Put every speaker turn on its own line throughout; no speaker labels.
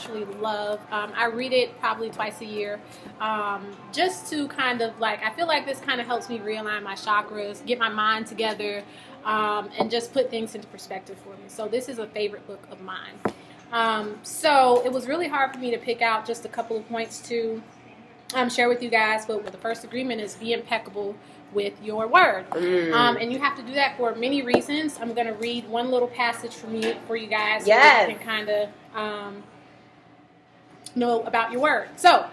actually love. I read it probably twice a year, just to kind of like, I feel like this kind of helps me realign my chakras, get my mind together, and just put things into perspective for me. So this is a favorite book of mine. So it was really hard for me to pick out just a couple of points to share with you guys, but the first agreement is be impeccable with your word. And you have to do that for many reasons. I'm going to read one little passage for you guys so you can kind of know about your word. So,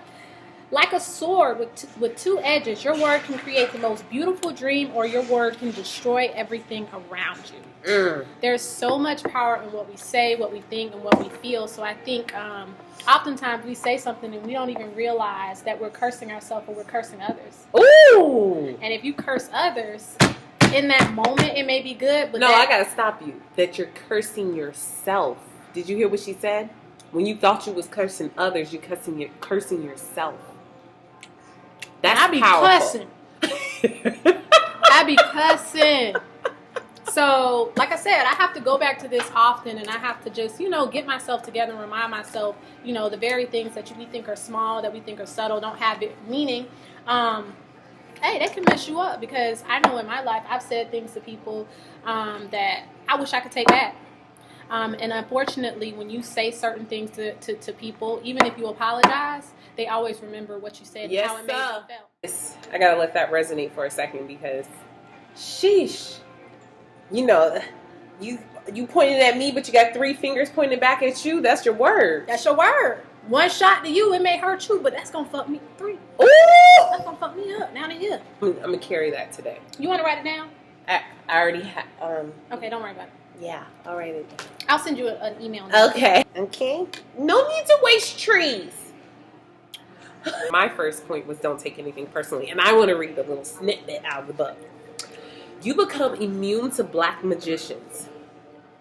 like a sword with two edges, your word can create the most beautiful dream, or your word can destroy everything around you. There's so much power in what we say, what we think, and what we feel. So I think oftentimes we say something and we don't even realize that we're cursing ourselves or we're cursing others.
Ooh!
And if you curse others, in that moment it may be good, but
I gotta stop you. That you're cursing yourself. Did you hear what she said? When you thought you was cursing others, you're cursing yourself. That's powerful.
I be cussing. So, like I said, I have to go back to this often, and I have to just, get myself together and remind myself, the very things that we think are small, that we think are subtle, don't have meaning. Hey, they can mess you up, because I know in my life I've said things to people that I wish I could take back. And unfortunately, when you say certain things to people, even if you apologize, they always remember what you said and how it made them feel.
Yes, I gotta let that resonate for a second, because sheesh. You pointed at me, but you got 3 fingers pointing back at you. That's your word.
That's your word. One shot to you, it may hurt you, but that's going to fuck me. 3.
Ooh!
That's going to fuck me up. Now to you.
I'm going to carry that today.
You want to write it down?
I already have.
Okay, don't worry about it.
Yeah, I'll write it down.
I'll send you an email now.
Okay. No need to waste trees. My first point was don't take anything personally. And I want to read a little snippet out of the book. You become immune to black magicians.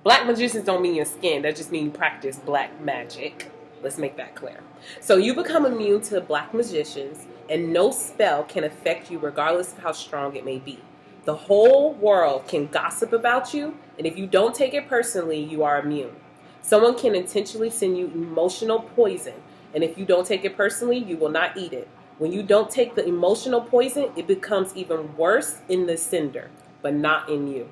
Black magicians don't mean your skin. That just means you practice black magic. Let's make that clear. So you become immune to black magicians, and no spell can affect you regardless of how strong it may be. The whole world can gossip about you, and if you don't take it personally, you are immune. Someone can intentionally send you emotional poison, and if you don't take it personally, you will not eat it. When you don't take the emotional poison, it becomes even worse in the sender, but not in you.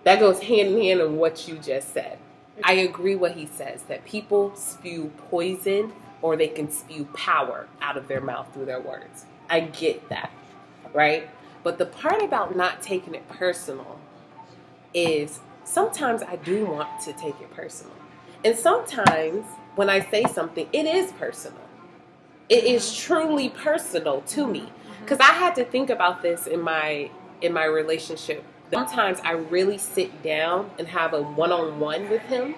That goes hand in hand with what you just said. I agree what he says, that people spew poison or they can spew power out of their mouth through their words. I get that, right? But the part about not taking it personal is sometimes I do want to take it personal. And sometimes when I say something, it is personal. It is truly personal to me. Because I had to think about this in my relationship. Sometimes I really sit down and have a one-on-one with him,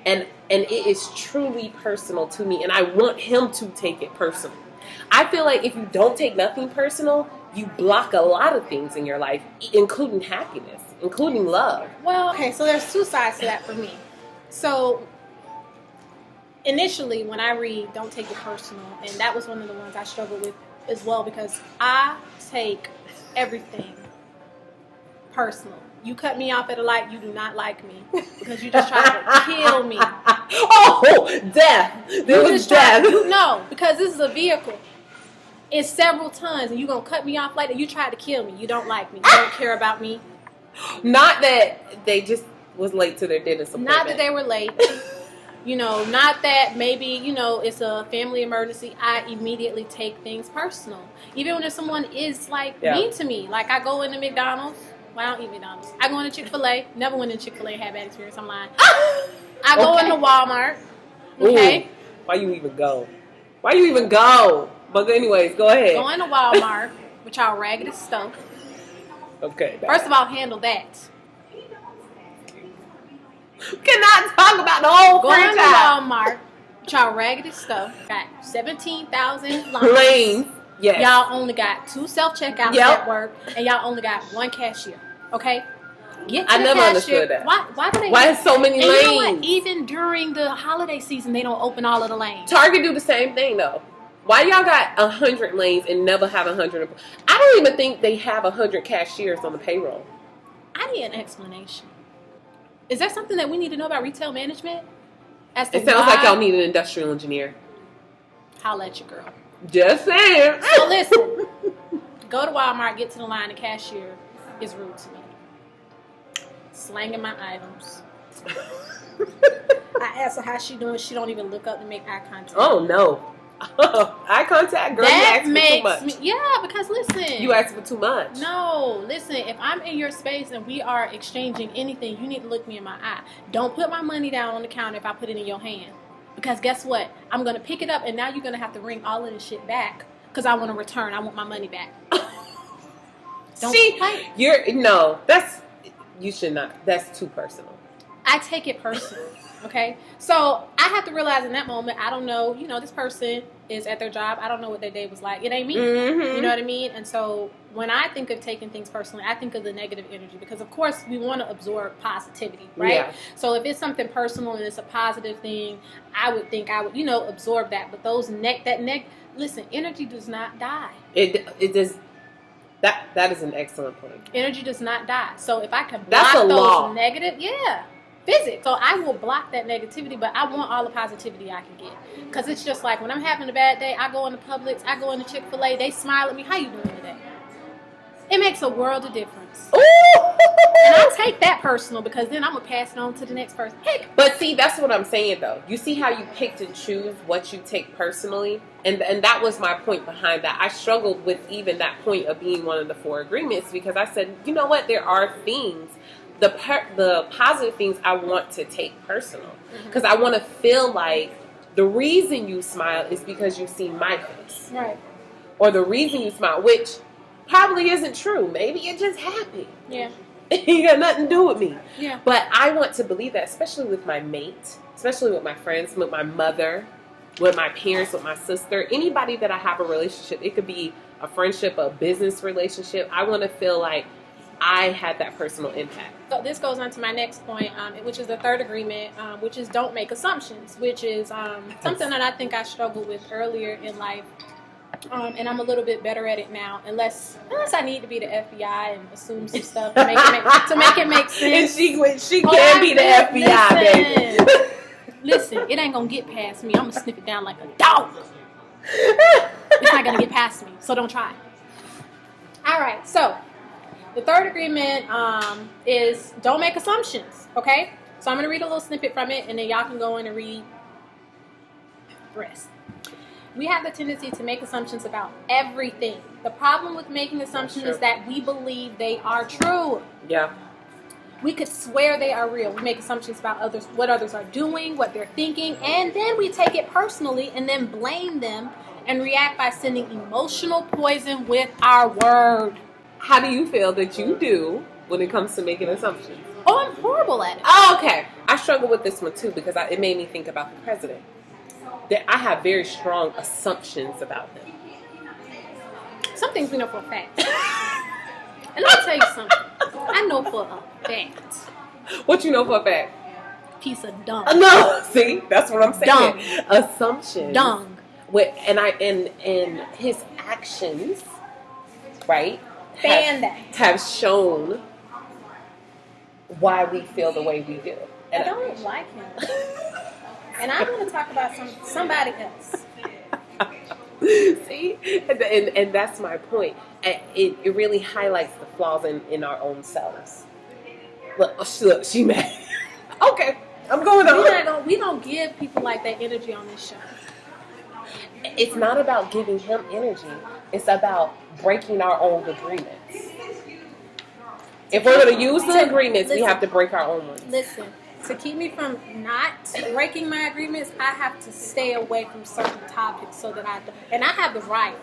and it is truly personal to me, and I want him to take it personal. I feel like if you don't take nothing personal, you block a lot of things in your life, including happiness, including love.
Well, okay, so there's 2 sides to that for me. So initially, when I read Don't Take It Personal, and that was one of the ones I struggled with as well, because I take everything personal. You cut me off at a light, you do not like me, because you just tried to kill me.
Oh, death. There was death.
No, because this is a vehicle. It's several tons, and you're going to cut me off like that. You tried to kill me. You don't like me. You don't care about me.
Not that they just was late to their dentist appointment.
Not that they were late. Not that maybe, it's a family emergency. I immediately take things personal. Even when someone is, mean to me. Like, I go into McDonald's. Well, I don't eat McDonald's. I go into Chick-fil-A. Never went into Chick-fil-A and had bad experience. I'm lying. I go into Walmart. Okay?
Ooh, why you even go? But anyways, go ahead.
Go into Walmart with y'all raggedy stuff.
Okay.
First of all, handle that.
Cannot talk about the whole franchise.
Go into Walmart with y'all raggedy stuff. Got 17,000
lanes. Yes.
Y'all only got 2 self-checkouts at work, and y'all only got 1 cashier. Okay? Get to
I
the
never
cashier.
understood that.
Why do they?
Why is so many lanes?
You know what? Even during the holiday season, they don't open all of the lanes.
Target do the same thing though. Why y'all got 100 lanes and never have 100? I don't even think they have 100 cashiers on the payroll.
I need an explanation. Is there something that we need to know about retail management As to
It sounds
why,
like y'all need an industrial engineer.
Holla at your girl.
Just saying.
So listen, go to Walmart, get to the line, the cashier is rude to me. Slanging my items. I asked her how she doing. She don't even look up to make eye contact.
Oh, no. Eye contact, girl,
That
you ask
makes
for too much.
me, yeah, because listen.
You ask for too much.
No, listen, if I'm in your space and we are exchanging anything, you need to look me in my eye. Don't put my money down on the counter if I put it in your hand. Because guess what? I'm going to pick it up and now you're going to have to bring all of this shit back because I want to return. I want my money back. Don't play.
You should not. That's too personal.
I take it personal. Okay, so I have to realize in that moment, I don't know, this person is at their job. I don't know what their day was like. It ain't me.
Mm-hmm.
You know what I mean? And so when I think of taking things personally, I think of the negative energy because, of course, we want to absorb positivity, right?
Yeah.
So if it's something personal and it's a positive thing, I would think I would, absorb that. But listen, energy does not die.
It does. That is an excellent point.
Energy does not die. So if I can
That's
block
a
those
law.
negative, physics. So I will block that negativity, but I want all the positivity I can get. Because it's just like when I'm having a bad day, I go into Publix, I go into Chick-fil-A, they smile at me. How you doing today? It makes a world of difference.
Ooh.
And I take that personal because then I'm going to pass it on to the next person. Hey.
But see, that's what I'm saying, though. You see how you picked and choose what you take personally? And that was my point behind that. I struggled with even that point of being one of the 4 agreements because I said, you know what? There are things, the positive things I want to take personal. Because I want to feel like the reason you smile is because you see my face.
Right.
Or the reason you smile, which probably isn't true. Maybe you're just happy.
Yeah.
You got nothing to do with me.
Yeah.
But I want to believe that, especially with my mate, especially with my friends, with my mother, with my parents, with my sister, anybody that I have a relationship. It could be a friendship, a business relationship. I want to feel like I had that personal impact.
So this goes on to my next point, which is the 3rd agreement, which is don't make assumptions, which is something that I think I struggled with earlier in life. And I'm a little bit better at it now, unless I need to be the FBI and assume some stuff to make it make sense.
And she can be the FBI, baby.
Listen, it ain't gonna get past me. I'm gonna sniff it down like a dog. It's not gonna get past me, so don't try. All right, so the 3rd agreement is don't make assumptions. Okay, so I'm gonna read a little snippet from it, and then y'all can go in and read the rest. We have the tendency to make assumptions about everything. The problem with making assumptions is that we believe they are true.
Yeah.
We could swear they are real. We make assumptions about others, what others are doing, what they're thinking, and then we take it personally and then blame them and react by sending emotional poison with our word.
How do you feel that you do when it comes to making assumptions?
Oh, I'm horrible at it.
Oh, okay. I struggle with this one too because it made me think about the president. That I have very strong assumptions about him.
Some things we know for a fact. And I'll tell you something. I know for a fact.
What you know for a fact?
Piece of dung.
No, see, that's what I'm saying.
Dung.
Assumptions.
Dung.
And his actions, right? Have shown why we feel the way we do.
And I don't like him. And I want to talk about somebody else.
See? And that's my point. It really highlights the flaws in our own selves. Look, she mad. Okay, I'm going on.
We don't give people like that energy on this show.
It's not about giving him energy. It's about breaking our own agreements. If we're going to use the agreements, we have to break our own ones.
Listen. To keep me from not breaking my agreements, I have to stay away from certain topics so that I don't. And I have the right.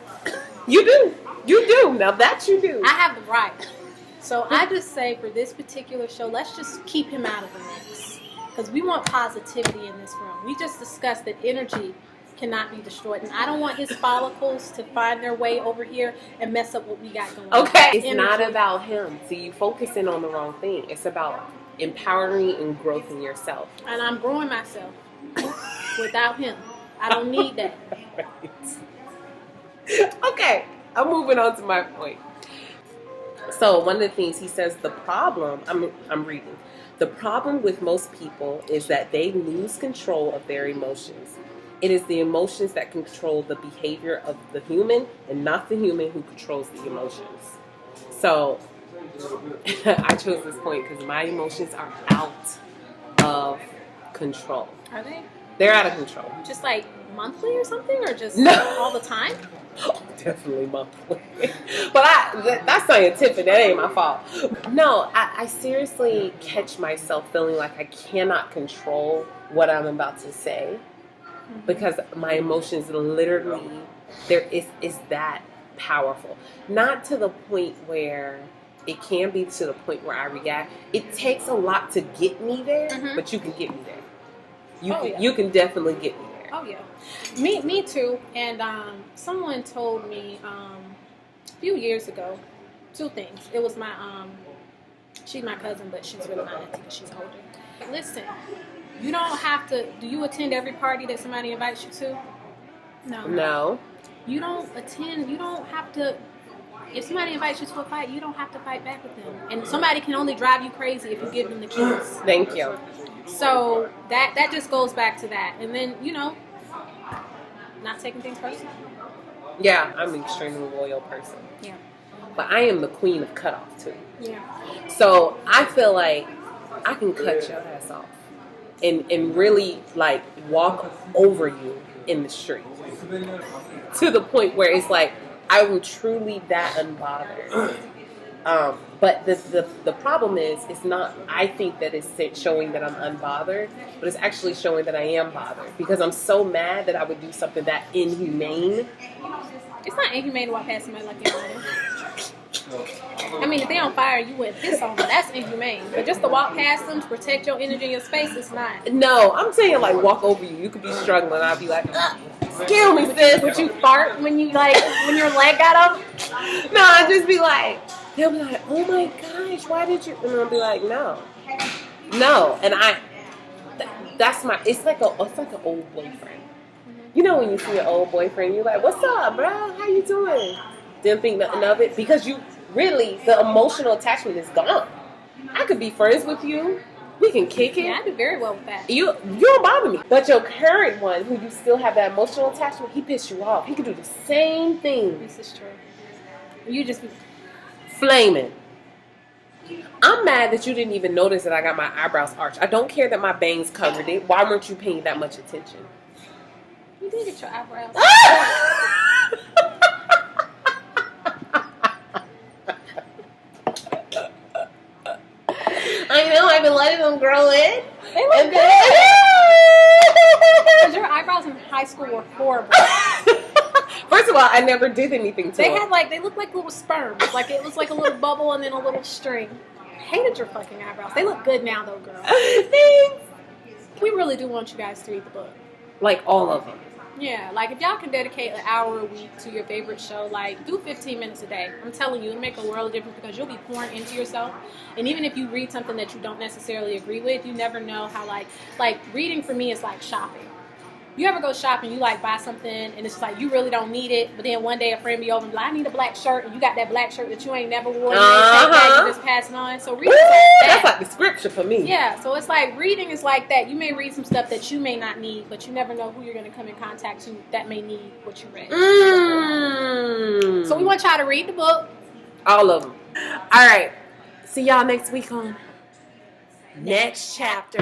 You do. You do. Now that you do.
I have the right. So I just say for this particular show, let's just keep him out of the mix. Because we want positivity in this room. We just discussed that energy cannot be destroyed. And I don't want his follicles to find their way over here and mess up what we got going on.
Okay. It's not about him. See, you focusing on the wrong thing. It's about empowering and growth in yourself.
And I'm growing myself without him. I don't need that.
Right. Okay, I'm moving on to my point. So one of the things he says, the problem, I'm reading, the problem with most people is that they lose control of their emotions. It is the emotions that control the behavior of the human and not the human who controls the emotions. So I chose this point because my emotions are out of control.
Are they?
They're out of control.
Just like monthly or something, or just
No.
all the time?
Oh, definitely monthly. But that's scientific. That ain't my fault. No, I seriously catch myself feeling like I cannot control what I'm about to say because my emotions literally is that powerful. Not to the point where it can be to the point where I react. It takes a lot to get me there, but you can get me there. You can definitely get me there.
Oh yeah, me too. And someone told me a few years ago 2 things. It was my she's my cousin, but she's really my auntie because she's older. Listen, you don't have to. Do you attend every party that somebody invites you to? No. You don't attend. You don't have to. If somebody invites you to a fight, you don't have to fight back with them. And somebody can only drive you crazy if you give them the keys.
Thank you.
So that just goes back to that. And then, not taking things personal.
Yeah, I'm an extremely loyal person.
Yeah.
But I am the queen of cutoff too.
Yeah.
So I feel like I can cut your ass off and really like walk over you in the street. To the point where it's like I'm truly that unbothered. But the problem is, it's not, I think that it's showing that I'm unbothered, but it's actually showing that I am bothered because I'm so mad that I would do something that inhumane.
It's not inhumane to walk past somebody like you're on. I mean, if they on fire, you wouldn't piss on them. That's inhumane. But just to walk past them to protect your energy and your space, it's not.
No, I'm saying like walk over you. You could be struggling. I'll be like, excuse me, sis.
Would you fart when your leg got up?
No, I'd just be like, they'll be like, oh my gosh, why did you? And I'll be like, no. And it's like an old boyfriend. You know when you see an old boyfriend, you're like, what's up, bro? How you doing? Didn't think nothing of it because you really, the emotional attachment is gone. I could be friends with you. We can kick it.
Yeah, I do very well with that.
You don't bother me. But your current one, who you still have that emotional attachment, he pissed you off. He could do the same thing.
This is true. You just
flaming. I'm mad that you didn't even notice that I got my eyebrows arched. I don't care that my bangs covered it. Why weren't you paying that much attention?
You did get your eyebrows.
I know, I've been letting them grow in.
They look good. Because your eyebrows in high school were horrible.
First of all, I never did anything to them.
They looked like little sperms. Like it was like a little bubble and then a little string. Hated your fucking eyebrows. They look good now though, girl.
Thanks.
We really do want you guys to read the book.
Like all of them.
Yeah, like if y'all can dedicate an hour a week to your favorite show, like do 15 minutes a day. I'm telling you, it'll make a world of difference because you'll be pouring into yourself. And even if you read something that you don't necessarily agree with, you never know how like reading for me is like shopping. You ever go shopping, you like buy something and it's like you really don't need it, but then one day a friend be over and be like, I need a black shirt, and you got that black shirt that you ain't never worn, you just pass it on. So reading is like that.
That's like the scripture for me.
Yeah, so it's like reading is like that. You may read some stuff that you may not need, but you never know who you're going to come in contact to that may need what you read. So we want y'all to read the book.
All of them. All right. See y'all next week on Next Chapter.